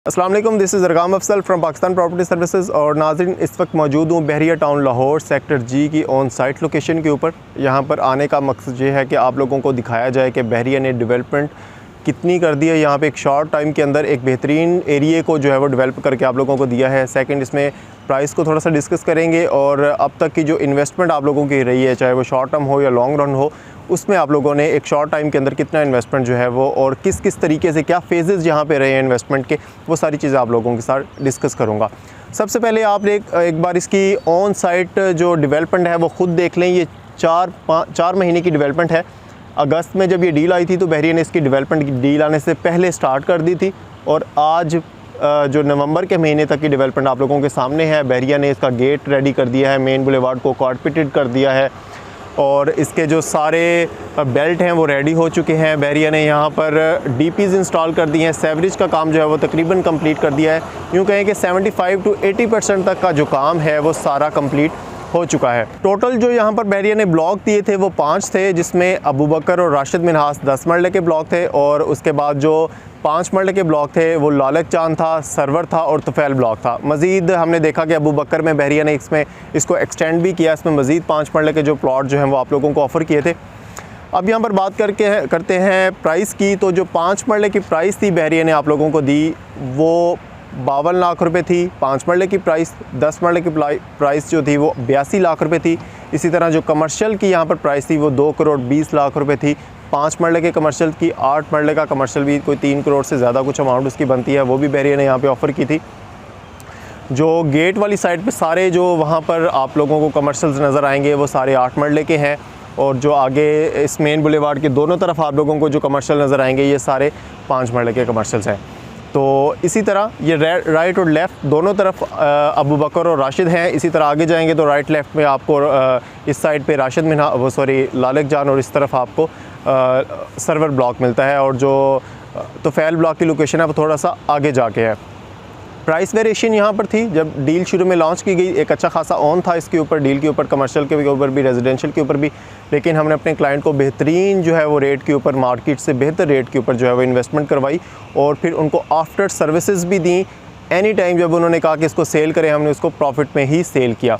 अस्सलाम वालेकुम, this is Arqam Afzal from Pakistan property services. और नाज़रीन, इस वक्त मौजूद हूँ Bahria town Lahore sector G की ऑन साइट लोकेशन के ऊपर। यहाँ पर आने का मकसद ये है कि आप लोगों को दिखाया जाए कि बहरिया ने डेवलपमेंट कितनी कर दी है। यहाँ पे एक शॉर्ट टाइम के अंदर एक बेहतरीन एरिए को जो है वो डेवलप करके आप लोगों को दिया है। सेकंड, इसमें प्राइस को थोड़ा सा डिस्कस करेंगे और अब तक की जो इन्वेस्टमेंट आप लोगों की रही है, चाहे वो शॉर्ट टर्म हो या लॉन्ग रन हो, उसमें आप लोगों ने एक शॉर्ट टाइम के अंदर कितना इन्वेस्टमेंट जो है वो और किस किस तरीके से क्या फेजेस यहाँ पे रहे हैं इन्वेस्टमेंट के, वो सारी चीज़ें आप लोगों के साथ डिस्कस करूँगा। सबसे पहले आप एक बार इसकी ऑन साइट जो डेवलपमेंट है वो ख़ुद देख लें। ये 4 महीने की डेवलपमेंट है। अगस्त में जब ये डील आई थी तो बहरिया ने इसकी डेवलपमेंट की डील आने से पहले स्टार्ट कर दी थी और आज जो नवंबर के महीने तक की डेवलपमेंट आप लोगों के सामने है। बहरिया ने इसका गेट रेडी कर दिया है, मेन बुलेवार्ड को कारपेटेड कर दिया है और इसके जो सारे बेल्ट हैं वो रेडी हो चुके हैं। बहरिया ने यहाँ पर डीपीज़ इंस्टॉल कर दिए हैं। सेवरेज का काम जो है वो तकरीबन कंप्लीट कर दिया है। यूँ कहें कि 75 to 80% तक का जो काम है वो सारा कंप्लीट हो चुका है। टोटल जो यहाँ पर बहरिया ने ब्लॉक दिए थे वो 5 थे, जिसमें अबू बकर और राशिद मिन्हास 10 मरले के ब्लॉक थे और उसके बाद जो 5 मरले के ब्लॉक थे वो लालक चांद था, सरवर था और तुफैल ब्लॉक था। मज़ीद हमने देखा कि अबू बकर में बहरिया ने इसको एक्सटेंड भी किया। इसमें मज़ीद 5 मरले के जो प्लॉट जो हैं वो आप लोगों को ऑफ़र किए थे। अब यहाँ पर बात करते हैं प्राइस की। तो जो 5 मरले की प्राइस थी बहरिया ने आप लोगों को दी वो 52 लाख रुपए थी 5 मरले की प्राइस। 10 मरले की प्राइस जो थी वो 82 लाख रुपए थी। इसी तरह जो कमर्शियल की यहाँ पर प्राइस थी वो 2 करोड़ 20 लाख रुपए थी। 5 मरले के कमर्शियल की, 8 मरले का कमर्शियल भी कोई 3 करोड़ से ज़्यादा कुछ अमाउंट उसकी बनती है, वो भी बहरिया ने यहाँ पे ऑफ़र की थी। जो गेट वाली साइड पे सारे जो वहाँ पर आप लोगों को कमर्शियल्स नज़र आएंगे वो सारे 8 मरले के हैं और जो आगे इस मेन बुलेवार्ड के दोनों तरफ आप लोगों को जो कमर्शियल नज़र आएंगे ये सारे 5 मरले के कमर्शियल्स हैं। तो इसी तरह ये राइट और लेफ़्ट दोनों तरफ अबू बकर और राशिद हैं। इसी तरह आगे जाएंगे तो राइट लेफ़्ट में आपको इस साइड पे राशिद लालक जान और इस तरफ आपको सरवर ब्लॉक मिलता है और जो तुफैल ब्लॉक की लोकेशन है वो थोड़ा सा आगे जाके है। प्राइस वेरिएशन यहाँ पर थी जब डील शुरू में लॉन्च की गई, एक अच्छा खासा ऑन था इसके ऊपर, डील के ऊपर, कमर्शियल के ऊपर भी, रेजिडेंशियल के ऊपर भी। लेकिन हमने अपने क्लाइंट को बेहतरीन जो है वो रेट के ऊपर, मार्केट से बेहतर रेट के ऊपर जो है वो इन्वेस्टमेंट करवाई और फिर उनको आफ्टर सर्विसेज भी दी। एनी टाइम जब उन्होंने कहा कि इसको सेल करें, हमने उसको प्रॉफिट में ही सेल किया।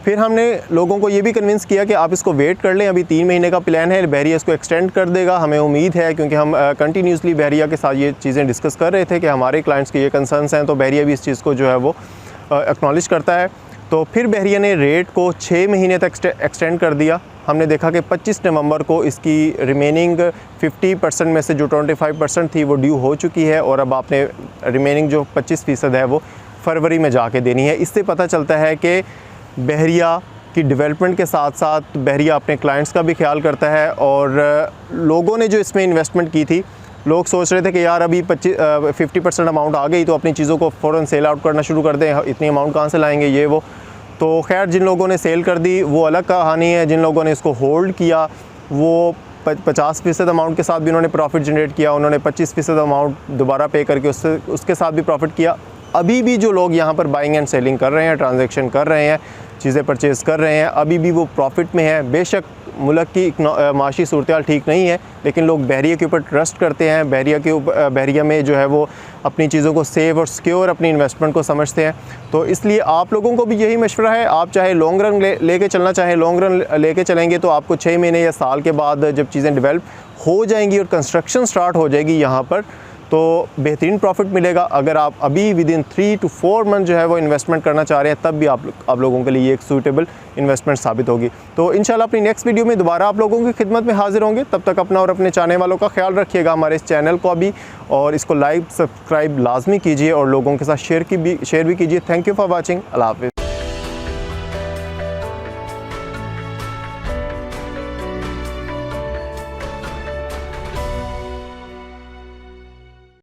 फिर हमने लोगों को ये भी कन्विंस किया कि आप इसको वेट कर लें, अभी 3 महीने का प्लान है, बहरिया इसको एक्सटेंड कर देगा, हमें उम्मीद है, क्योंकि हम कंटिन्यूसली बहरिया के साथ ये चीज़ें डिस्कस कर रहे थे कि हमारे क्लाइंट्स के ये कंसर्न्स हैं, तो बहरिया भी इस चीज़ को जो है वो एक्नॉलेज करता है। तो फिर बहरिया ने रेट को 6 महीने तक एक्सटेंड कर दिया। हमने देखा कि 25 नवंबर को इसकी रिमेनिंग 50% में से जो 25% थी वो ड्यू हो चुकी है और अब आपने रिमेनिंग जो 25% है वो फरवरी में जाके देनी है। इससे पता चलता है कि बहरिया की डेवलपमेंट के साथ साथ बहरिया अपने क्लाइंट्स का भी ख्याल करता है। और लोगों ने जो इसमें इन्वेस्टमेंट की थी, लोग सोच रहे थे कि यार अभी 50% अमाउंट आ गई तो अपनी चीज़ों को फ़ौरन सेल आउट करना शुरू कर दें, इतनी अमाउंट कहाँ से लाएंगे ये वो। तो खैर, जिन लोगों ने सेल कर दी वो अलग कहानी है। जिन लोगों ने इसको होल्ड किया वो 50% अमाउंट के साथ भी उन्होंने प्रॉफिट जनरेट किया। उन्होंने 25% अमाउंट दोबारा पे करके उसके साथ भी प्रॉफिट किया। अभी भी जो लोग यहाँ पर बाइंग एंड सेलिंग कर रहे हैं, ट्रांजैक्शन कर रहे हैं, चीज़ें परचेज़ कर रहे हैं, अभी भी वो प्रॉफिट में है। बेशक मुल्क की माशी सूरत ठीक नहीं है, लेकिन लोग बहरिया के ऊपर ट्रस्ट करते हैं। बहरिया में जो है वो अपनी चीज़ों को सेव और सिक्योर अपनी इन्वेस्टमेंट को समझते हैं। तो इसलिए आप लोगों को भी यही मशवरा है, आप चाहे लॉन्ग रन लेके चलना चाहें, लॉन्ग रन लेके चलेंगे तो आपको 6 महीने या साल के बाद जब चीज़ें डेवलप हो जाएंगी और कंस्ट्रक्शन स्टार्ट हो जाएगी यहाँ पर, तो बेहतरीन प्रॉफिट मिलेगा। अगर आप अभी विदिन 3 to 4 मंथ जो है वो इन्वेस्टमेंट करना चाह रहे हैं तब भी आप लोगों के लिए ये एक सूटेबल इन्वेस्टमेंट साबित होगी। तो इंशाल्लाह अपनी नेक्स्ट वीडियो में दोबारा आप लोगों की खिदमत में हाजिर होंगे। तब तक अपना और अपने चाहने वालों का ख्याल रखिएगा, हमारे इस चैनल को भी, और इसको लाइक सब्सक्राइब लाजमी कीजिए और लोगों के साथ शेयर भी कीजिए। Thank you for watching. अल्लाह हाफ़िज़।